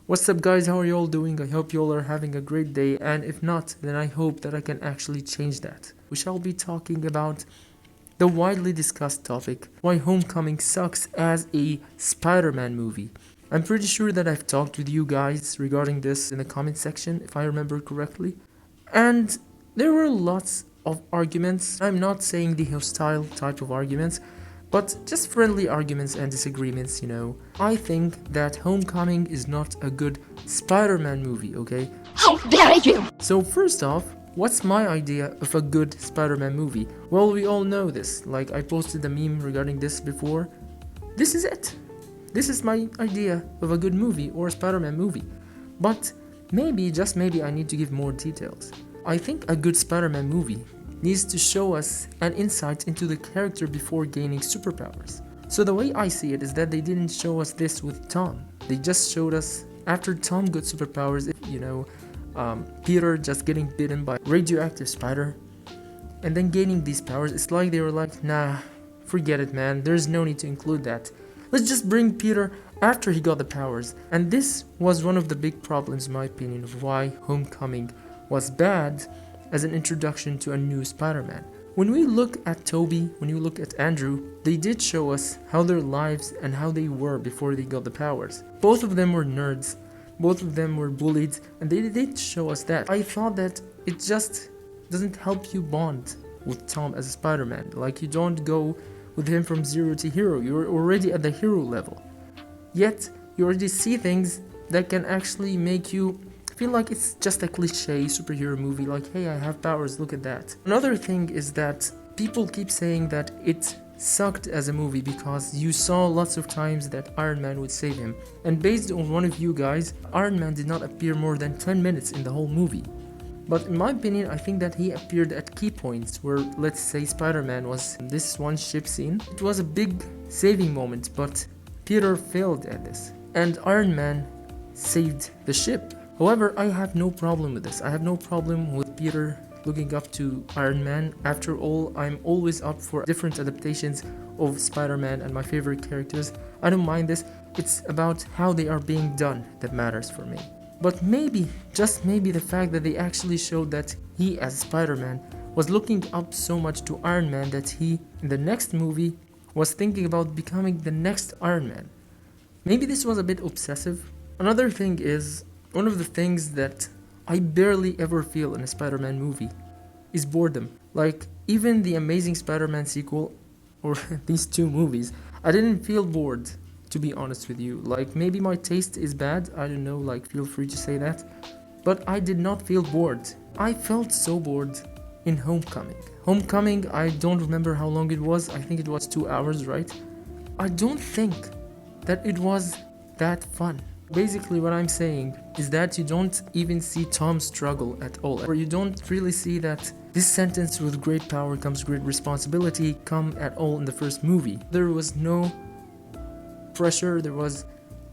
What's up guys, how are you all doing? I hope you all are having a great day, and if not, then I hope that I can actually change that. We shall be talking about the widely discussed topic, why Homecoming sucks as a Spider-Man movie. I'm pretty sure that I've talked with you guys regarding this in the comment section, if I remember correctly. And there were lots of arguments. I'm not saying the hostile type of arguments, but just friendly arguments and disagreements. I think that Homecoming is not a good Spider-Man movie, okay? How dare you! So first off, what's my idea of a good Spider-Man movie? Well, we all know this. Like, I posted a meme regarding this before. This is it. This is my idea of a good movie or a Spider-Man movie. But maybe, just maybe, I need to give more details. I think a good Spider-Man movie needs to show us an insight into the character before gaining superpowers. So the way I see it is that they didn't show us this with Tom. They just showed us after Tom got superpowers, Peter just getting bitten by radioactive spider and then gaining these powers. It's like they were like, nah, forget it man, there's no need to include that. Let's just bring Peter after he got the powers. And this was one of the big problems in my opinion of why Homecoming was bad as an introduction to a new Spider-Man. When we look at Tobey, when you look at Andrew, they did show us how their lives and how they were before they got the powers. Both of them were nerds, both of them were bullied, and they did show us that. I thought that it just doesn't help you bond with Tom as a Spider-Man. Like, you don't go with him from zero to hero, you're already at the hero level. Yet, you already see things that can actually make you feel like it's just a cliche superhero movie, like, hey, I have powers, look at that. Another thing is that people keep saying that it sucked as a movie because you saw lots of times that Iron Man would save him. And based on one of you guys, Iron Man did not appear more than 10 minutes in the whole movie. But in my opinion, I think that he appeared at key points where, let's say, Spider-Man was in this one ship scene. It was a big saving moment, but Peter failed at this. And Iron Man saved the ship. However, I have no problem with this. I have no problem with Peter looking up to Iron Man. After all, I'm always up for different adaptations of Spider-Man and my favorite characters. I don't mind this. It's about how they are being done that matters for me. But maybe, just maybe, the fact that they actually showed that he as Spider-Man was looking up so much to Iron Man that he, in the next movie, was thinking about becoming the next Iron Man. Maybe this was a bit obsessive. Another thing is, one of the things that I barely ever feel in a Spider-Man movie is boredom. Like, even the Amazing Spider-Man sequel, or these two movies, I didn't feel bored, to be honest with you. Like, maybe my taste is bad, I don't know, like, feel free to say that. But I did not feel bored. I felt so bored in Homecoming. Homecoming, I don't remember how long it was, I think it was 2 hours, right? I don't think that it was that fun. Basically what I'm saying is that you don't even see Tom struggle at all, or you don't really see that this sentence, with great power comes great responsibility, come at all in the first movie. There was no pressure, there was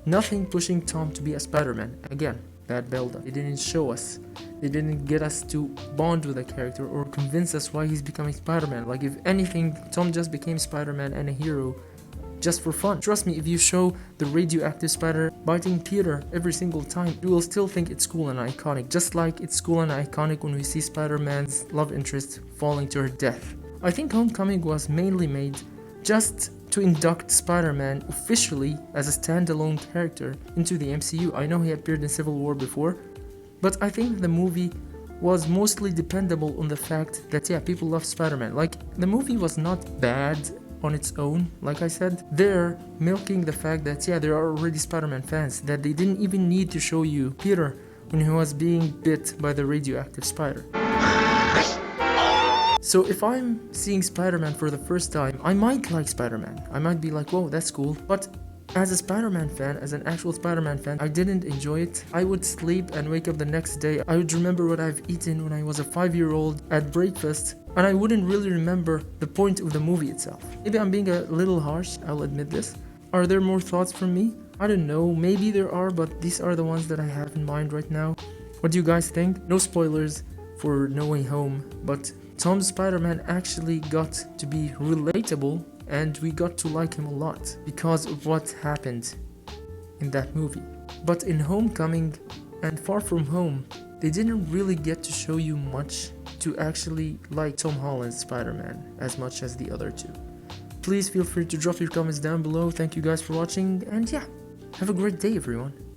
nothing pushing Tom to be a Spider-Man. Again, bad build-up. They didn't show us, they didn't get us to bond with a character or convince us why he's becoming Spider-Man. Like, if anything, Tom just became Spider-Man and a hero just for fun. Trust me, if you show the radioactive spider biting Peter every single time, you will still think it's cool and iconic, just like it's cool and iconic when we see Spider-Man's love interest falling to her death. I think Homecoming was mainly made just to induct Spider-Man officially as a standalone character into the MCU. I know he appeared in Civil War before, but I think the movie was mostly dependable on the fact that, yeah, people love Spider-Man. Like, the movie was not bad on its own. Like I said, they're milking the fact that, yeah, there are already Spider-Man fans, that they didn't even need to show you Peter when he was being bit by the radioactive spider. So if I'm seeing Spider-Man for the first time, I might like Spider-Man. I might be like, whoa, that's cool. But as a Spider-Man fan, as an actual Spider-Man fan, I didn't enjoy it. I would sleep and wake up the next day. I would remember what I've eaten when I was a 5-year-old at breakfast, and I wouldn't really remember the point of the movie itself. Maybe I'm being a little harsh, I'll admit this. Are there more thoughts from me? I don't know, maybe there are, but these are the ones that I have in mind right now. What do you guys think? No spoilers for No Way Home, but Tom's Spider-Man actually got to be relatable, and we got to like him a lot because of what happened in that movie. But in Homecoming and Far From Home, they didn't really get to show you much to actually like Tom Holland's Spider-Man as much as the other two. Please feel free to drop your comments down below. Thank you guys for watching, and yeah, have a great day everyone.